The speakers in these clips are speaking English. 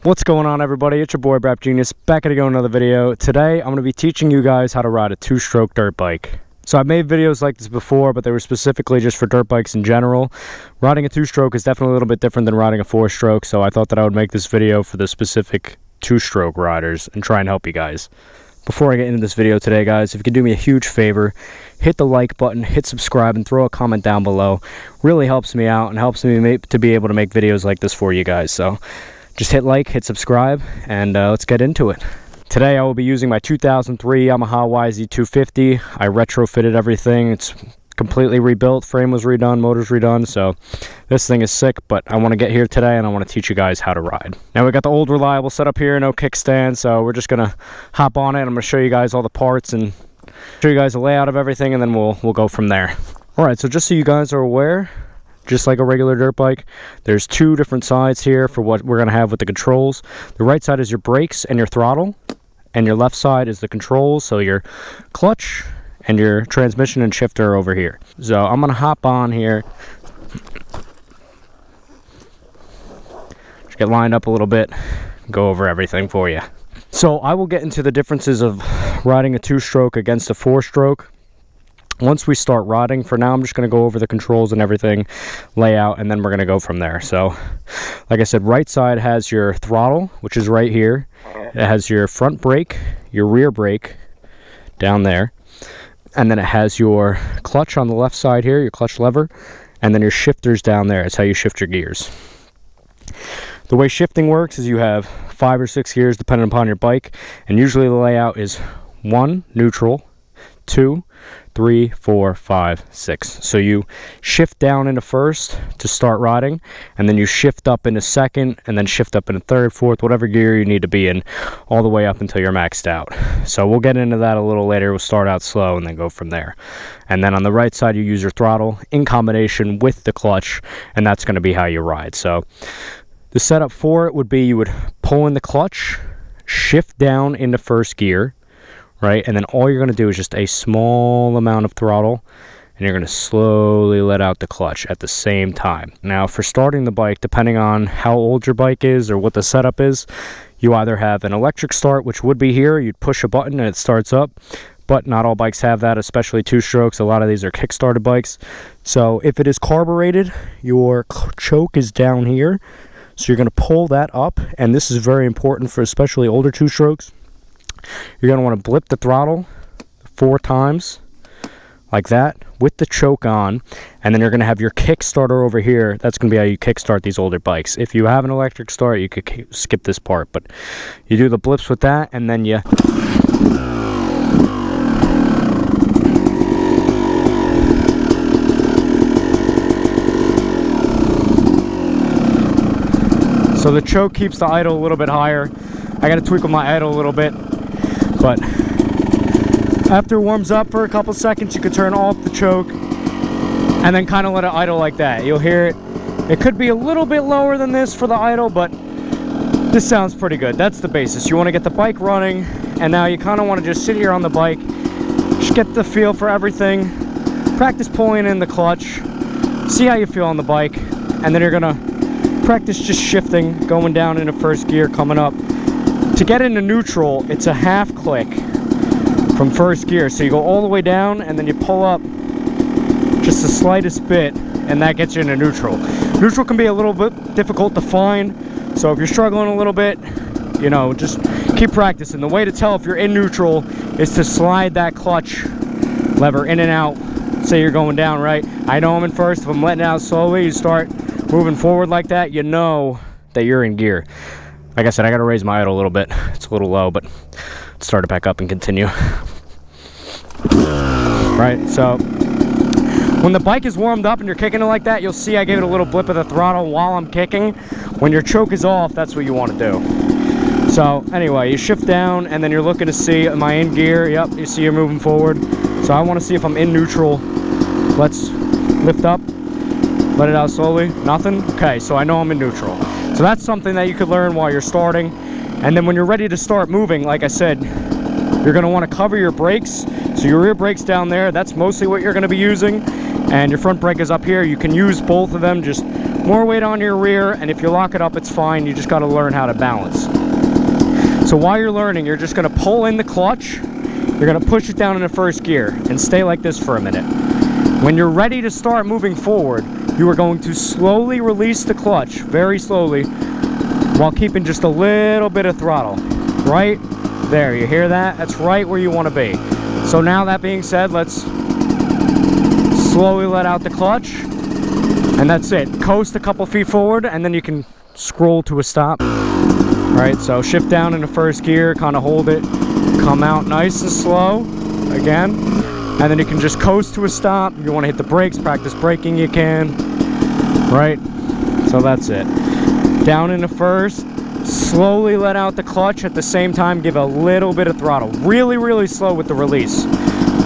What's going on, everybody? It's your boy Brap Genius back at again another video. Today I'm going to be teaching you guys how to ride a two-stroke dirt bike. So I've made videos like this before, but they were specifically just for dirt bikes in general. Riding a two-stroke is definitely a little bit different than riding a four-stroke, so I thought that I would make this video for the specific two-stroke riders and try and help you guys. Before I get into this video today, guys, if you could do me a huge favor, hit the like button, hit subscribe, and throw a comment down below. Really helps me out and helps me to be able to make videos like this for you guys. So just hit like, hit subscribe, and let's get into it. Today I will be using my 2003 Yamaha YZ250. I retrofitted everything. It's completely rebuilt. Frame was redone, motors redone. So this thing is sick, but I want to get here today and I want to teach you guys how to ride. Now we got the old reliable setup here, no kickstand. So we're just going to hop on it. I'm going to show you guys all the parts and show you guys the layout of everything, and then we'll go from there. All right, so just so you guys are aware, just like a regular dirt bike, there's two different sides here for what we're going to have with the controls. The right side is your brakes and your throttle, and your left side is the controls, so your clutch and your transmission and shifter are over here. So I'm going to hop on here, just get lined up a little bit, go over everything for you. So I will get into the differences of riding a two-stroke against a four-stroke once we start riding. For now, I'm just going to go over the controls and everything, layout, and then we're going to go from there. So, like I said, right side has your throttle, which is right here. It has your front brake, your rear brake down there, and then it has your clutch on the left side here, your clutch lever, and then your shifters down there. It's how you shift your gears. The way shifting works is you have 5 or 6 gears depending upon your bike, and usually the layout is 1, neutral, 2, 3, 4, 5, 6. So you shift down into first to start riding, and then you shift up into second, and then shift up into third, fourth, whatever gear you need to be in, all the way up until you're maxed out. So we'll get into that a little later. We'll start out slow and then go from there. And then on the right side, you use your throttle in combination with the clutch, and that's going to be how you ride. So the setup for it would be you would pull in the clutch, shift down into first gear, right, and then all you're going to do is just a small amount of throttle, and you're going to slowly let out the clutch at the same time. Now for starting the bike, depending on how old your bike is or what the setup is, you either have an electric start, which would be here. You'd push a button and it starts up, but not all bikes have that, especially two strokes. A lot of these are kick-started bikes. So if it is carbureted, your choke is down here, so you're going to pull that up, and this is very important for especially older two strokes. You're going to want to blip the throttle 4 times like that with the choke on, and then you're going to have your kickstarter over here. That's going to be how you kickstart these older bikes. If you have an electric start, you could skip this part, but you do the blips with that, and then you so the choke keeps the idle a little bit higher. I got to tweak with my idle a little bit. But after it warms up for a couple seconds, you can turn off the choke and then kind of let it idle like that. You'll hear it. It could be a little bit lower than this for the idle, but this sounds pretty good. That's the basis. You want to get the bike running, and now you kind of want to just sit here on the bike, just get the feel for everything, practice pulling in the clutch, see how you feel on the bike, and then you're going to practice just shifting, going down into first gear, coming up. To get into neutral, it's a half click from first gear. So you go all the way down and then you pull up just the slightest bit, and that gets you into neutral. Neutral can be a little bit difficult to find, so if you're struggling a little bit, you know, just keep practicing. The way to tell if you're in neutral is to slide that clutch lever in and out. Say you're going down, right? I know I'm in first. If I'm letting it out slowly, you start moving forward like that, you know that you're in gear. Like I said, I got to raise my idle a little bit. It's a little low, but let's start it back up and continue. Right, so when the bike is warmed up and you're kicking it like that, you'll see I gave it a little blip of the throttle while I'm kicking. When your choke is off, that's what you want to do. So anyway, you shift down and then you're looking to see, am I in gear? Yep, you see you're moving forward. So I want to see if I'm in neutral. Let's lift up, let it out slowly. Nothing? Okay, so I know I'm in neutral. So that's something that you could learn while you're starting. And then when you're ready to start moving, like I said, you're going to want to cover your brakes. So your rear brake's down there. That's mostly what you're going to be using. And your front brake is up here. You can use both of them. Just more weight on your rear, and if you lock it up, it's fine. You just got to learn how to balance. So while you're learning, you're just going to pull in the clutch. You're going to push it down in the first gear and stay like this for a minute. When you're ready to start moving forward, you are going to slowly release the clutch, very slowly, while keeping just a little bit of throttle. Right there, you hear that? That's right where you want to be. So now that being said, let's slowly let out the clutch, and that's it. Coast a couple feet forward, and then you can scroll to a stop. Right, so shift down in the first gear, kind of hold it, come out nice and slow again, and then you can just coast to a stop. If you want to hit the brakes, practice braking, you can. Right, so that's it. Down in the first, slowly let out the clutch, at the same time give a little bit of throttle. Really, really slow with the release.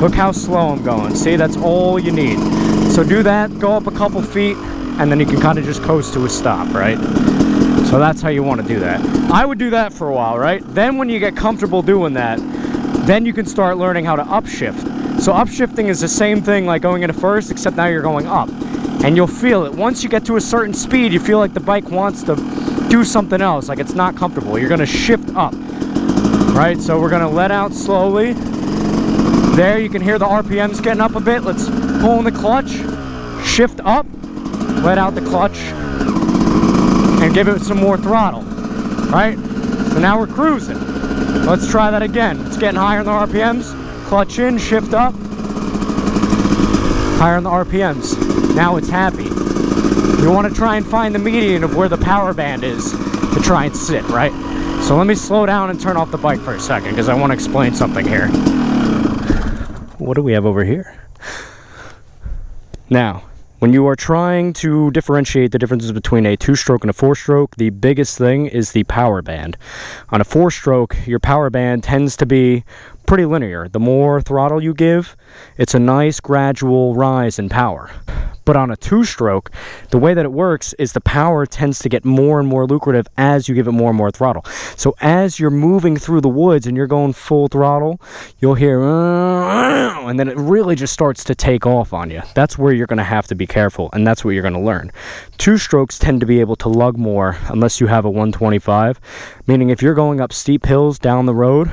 Look how slow I'm going. See, that's all you need. So do that, go up a couple feet, and then you can kind of just coast to a stop, right? So that's how you want to do that. I would do that for a while, right? Then when you get comfortable doing that, then you can start learning how to upshift. So upshifting is the same thing like going into first, except now you're going up. And you'll feel it. Once you get to a certain speed, you feel like the bike wants to do something else, like it's not comfortable. You're going to shift up, right? So we're going to let out slowly. There, you can hear the RPMs getting up a bit. Let's pull in the clutch, shift up, let out the clutch, and give it some more throttle, right? So now we're cruising. Let's try that again. It's getting higher in the RPMs. Clutch in, shift up, higher in the RPMs. Now it's happy. You want to try and find the median of where the power band is to try and sit, right? So let me slow down and turn off the bike for a second because I want to explain something here. What do we have over here? Now, when you are trying to differentiate the differences between a 2-stroke and a 4-stroke, the biggest thing is the power band. On a 4-stroke, your power band tends to be pretty linear. The more throttle you give, it's a nice gradual rise in power. But on a 2-stroke, the way that it works is the power tends to get more and more lucrative as you give it more and more throttle. So as you're moving through the woods and you're going full throttle, you'll hear, and then it really just starts to take off on you. That's where you're going to have to be careful, and that's what you're going to learn. 2-strokes tend to be able to lug more unless you have a 125, meaning if you're going up steep hills down the road,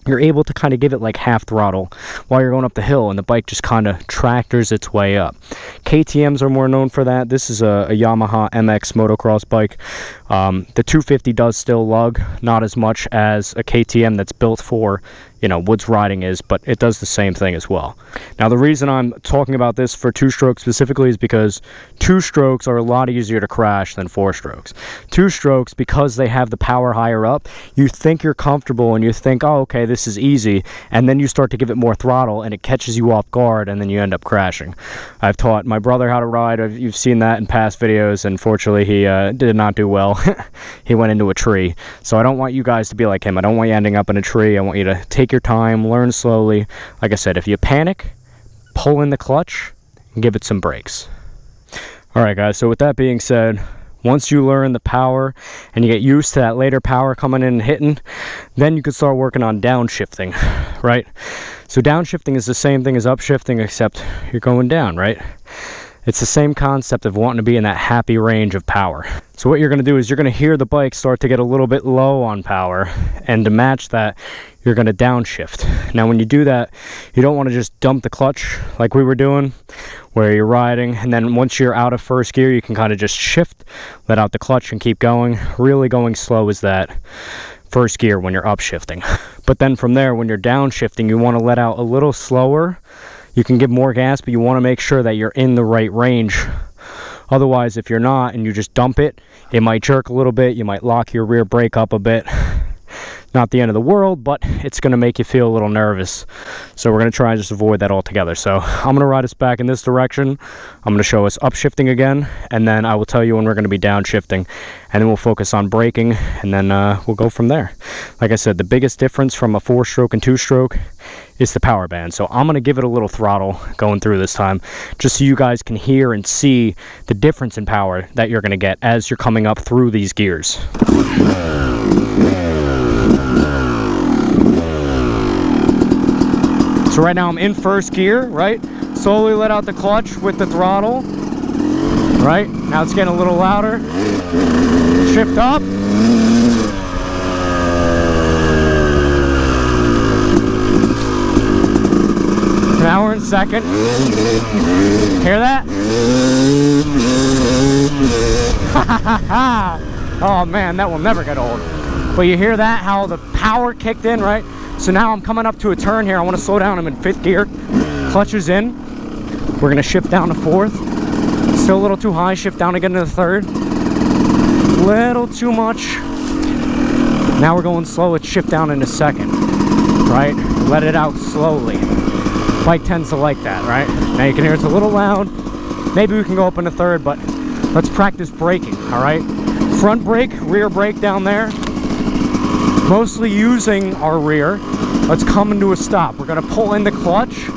you're able to kind of give it like half throttle while you're going up the hill, and the bike just kind of tractors its way up. KTMs are more known for that. This is a Yamaha MX motocross bike. The 250 does still lug, not as much as a KTM that's built for, you know, woods riding is, but it does the same thing as well. Now, the reason I'm talking about this for 2-strokes specifically is because 2-strokes are a lot easier to crash than 4-strokes. 2-strokes, because they have the power higher up, you think you're comfortable and you think, oh, okay, this is easy, and then you start to give it more throttle and it catches you off guard, and then you end up crashing. I've taught my brother how to ride. You've seen that in past videos, and fortunately he did not do well. He went into a tree. So I don't want you guys to be like him. I don't want you ending up in a tree. I want you to take your time, learn slowly. Like I said, if you panic, pull in the clutch and give it some brakes. All right, guys, so with that being said, once you learn the power and you get used to that later power coming in and hitting, then you can start working on downshifting, right? So downshifting is the same thing as upshifting, except you're going down, right? It's the same concept of wanting to be in that happy range of power. So what you're going to do is you're going to hear the bike start to get a little bit low on power, and to match that, you're going to downshift. Now when you do that, you don't want to just dump the clutch like we were doing, where you're riding, and then once you're out of first gear, you can kind of just shift, let out the clutch, and keep going. Really going slow is that first gear when you're upshifting. But then from there, when you're downshifting, you want to let out a little slower. You can give more gas, but you want to make sure that you're in the right range. Otherwise, if you're not and you just dump it, it might jerk a little bit. You might lock your rear brake up a bit. Not the end of the world, but it's going to make you feel a little nervous. So we're going to try and just avoid that altogether. So I'm going to ride us back in this direction. I'm going to show us upshifting again, and then I will tell you when we're going to be downshifting, and then we'll focus on braking, and then we'll go from there. Like I said, the biggest difference from a 4-stroke and 2-stroke is the power band. So I'm going to give it a little throttle going through this time, just so you guys can hear and see the difference in power that you're going to get as you're coming up through these gears. So right now I'm in first gear, right? Slowly let out the clutch with the throttle, Right? Now it's getting a little louder. Shift up. Now we're in second. Hear that? Oh man, that will never get old. But you hear that, how the power kicked in, right? So now I'm coming up to a turn here. I want to slow down. I'm in 5th gear. Clutch is in. We're going to shift down to 4th. Still a little too high. Shift down again to the 3rd. Little too much. Now we're going slow. Let's shift down into 2nd. Right? Let it out slowly. Bike tends to like that, right? Now you can hear it's a little loud. Maybe we can go up into 3rd, but let's practice braking, all right? Front brake, rear brake down there. Mostly using our rear. Let's come into a stop. We're gonna pull in the clutch,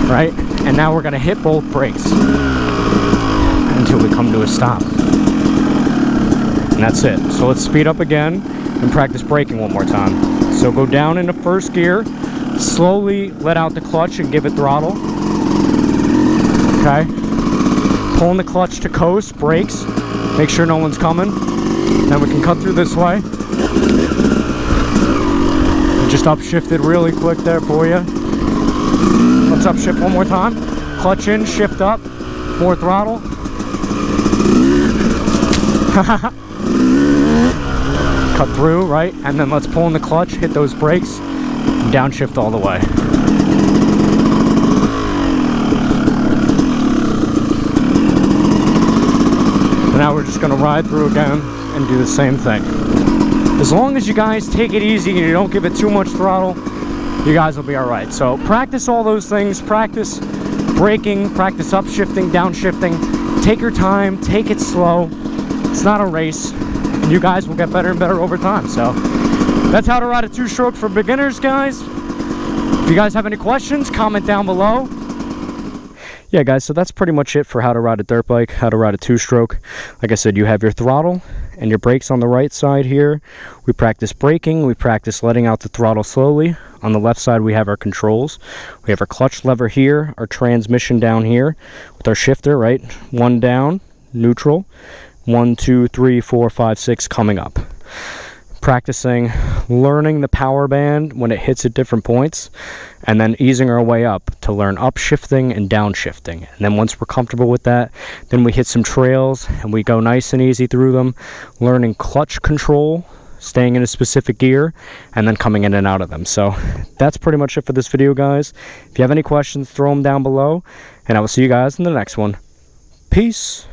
right? And now we're gonna hit both brakes until we come to a stop. And that's it. So let's speed up again and practice braking one more time. So go down into 1st gear, slowly let out the clutch and give it throttle. Okay. Pulling the clutch to coast, brakes, make sure no one's coming. Then we can cut through this way. Just upshifted really quick there for you. Let's upshift one more time. Clutch in, shift up, more throttle. Cut through, right? And then let's pull in the clutch, hit those brakes, and downshift all the way. Now we're just going to ride through again and do the same thing. As long as you guys take it easy and you don't give it too much throttle, you guys will be alright. So practice all those things. Practice braking, practice upshifting, downshifting. Take your time, take it slow. It's not a race. And you guys will get better and better over time. So that's how to ride a 2-stroke for beginners, guys. If you guys have any questions, comment down below. Yeah guys, so that's pretty much it for how to ride a dirt bike, how to ride a 2-stroke. Like I said, you have your throttle and your brakes on the right side here. We practice braking, we practice letting out the throttle slowly. On the left side we have our controls. We have our clutch lever here, our transmission down here with our shifter, right? 1 down, neutral, 1, 2, 3, 4, 5, 6 coming up. Practicing learning the power band when it hits at different points, and then easing our way up to learn upshifting and downshifting. And then once we're comfortable with that, then we hit some trails and we go nice and easy through them, learning clutch control, staying in a specific gear, and then coming in and out of them. So that's pretty much it for this video, guys. If you have any questions, throw them down below, and I will see you guys in the next one. Peace.